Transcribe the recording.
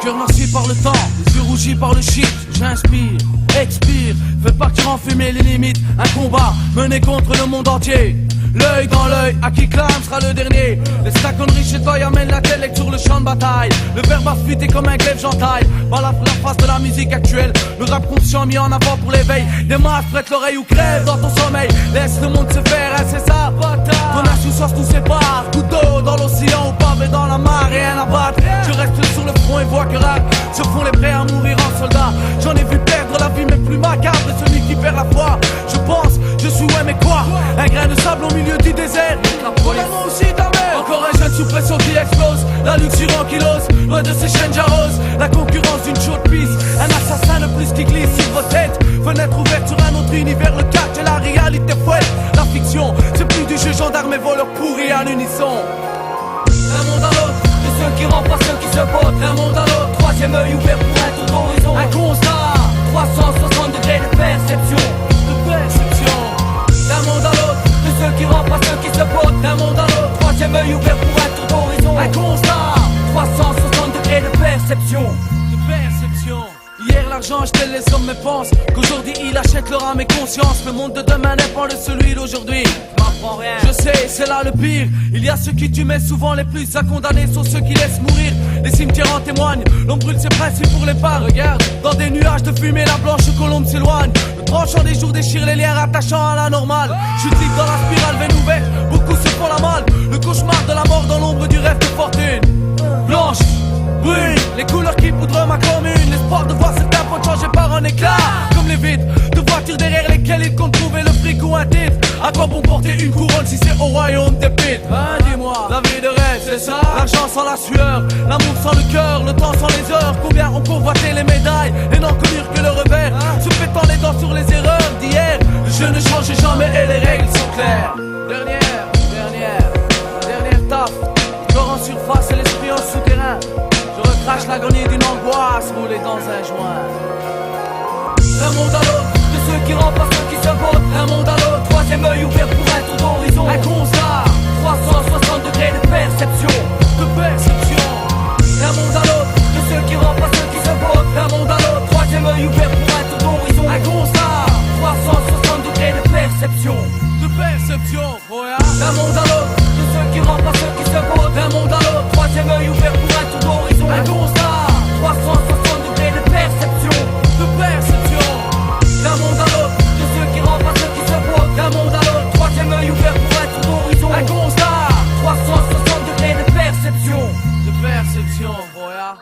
Cœur noirci par le temps, les yeux rougis par le shit. J'inspire, expire, fais partir en fumée les limites. Un combat mené contre le monde entier. L'œil dans l'œil, à qui clame sera le dernier. Les staconneries chez toi y amènent la télé sur le champ de bataille. Le verbe a fuité comme un glaive j'entaille. Par la face de la musique actuelle, le rap conscient mis en avant pour l'éveil. Des masses prête l'oreille ou crève dans ton sommeil. Laisse le monde se faire, hein, c'est ça. Ton insouciance nous sépare. Coup d'eau dans l'océan, au pavé dans la mare, rien à battre. Je reste sur le front et vois que rap se font les prêts à mourir en soldat. J'en ai vu perdre la vie mais plus macabre est celui qui perd la foi. Je pense, je suis ouais mais quoi? Un grain de sable au milieu du désert. La police aussi ta mère. Encore un jeune sous pression qui explose. La luxure en kilos, loin de ces chaînes jarroses. La concurrence d'une chaude piste. Un assassin de plus qui glisse sur vos têtes. Fenêtre ouverte sur un autre univers. Le catch et la réalité fouette. La fiction, c'est plus du jeu gendarme et voleur pourri à l'unisson. Un monde à l'autre, de ceux qui remplacent ceux qui se bottent. Un monde à l'autre, troisième œil ouvert pour un tour d'horizon. Un constat, 360 degrés de perception. De perception. D'un monde à l'autre, de ceux qui remplacent ceux qui se bottent. D'un monde à l'autre, troisième œil ouvert pour un tour d'horizon. Un constat, 360 degrés de perception. De perception. Hier l'argent achetait les hommes mais pense qu'aujourd'hui il achète leur âme et conscience. Le monde de demain dépend de celui d'aujourd'hui. Je sais, c'est là le pire. Il y a ceux qui tuent mais souvent les plus à condamner sont ceux qui laissent mourir. Les cimetières en témoignent, l'on brûle ses principes pour les pas. Regarde, dans des nuages de fumée la blanche colombe s'éloigne. Le tranchant des jours déchire les liens rattachant à la normale. Chute libre dans la spirale veine ouverte, beaucoup se font la malle. Le cauchemar de la mort dans l'ombre du rêve de fortune. Blanche, brune, les couleurs qui poudrent ma commune. L'espoir de voir certains points changer par un éclat. Comme les vides de voitures derrière lesquelles ils comptent trouver le fric ou un titre. À quoi bon porter une couronne si c'est au royaume des pites? Hein, dis-moi, la vie de rêve, c'est ça? L'argent sans la sueur, l'amour sans le cœur, le temps sans les heures. Combien ont convoité les médailles et n'en connurent que le revers, se pétant les dents sur les erreurs d'hier. Le jeu ne change jamais et les règles sont claires. Dernière taf, corps en surface et l'esprit en souterrain. Je recrache l'agonie d'une angoisse roulée dans un joint. Un monde à l'autre, de ceux qui remplacent ceux qui se votent. Un monde à l'autre, troisième œil ouvert pour un tour d'horizon. Un constat, 360 degrés de perception. De perception. Un monde à l'autre, de ceux qui remplacent ceux qui se votent. Un monde à l'autre, troisième œil ouvert pour un tour d'horizon. Un constat, 360 degrés de perception. De perception, ouais. Un monde à l'autre, de ceux qui remplacent ceux qui se votent. Un monde à l'autre, troisième œil ouvert pour un tour d'horizon. Un constat, 360 degrés de perception. De perception. D'un monde à l'autre, de ceux qui remplacent ceux qui se votent. D'un monde à l'autre, troisième œil ouvert pour un tour d'horizon. Un constat, 360 degrés de perception. De perception, voilà.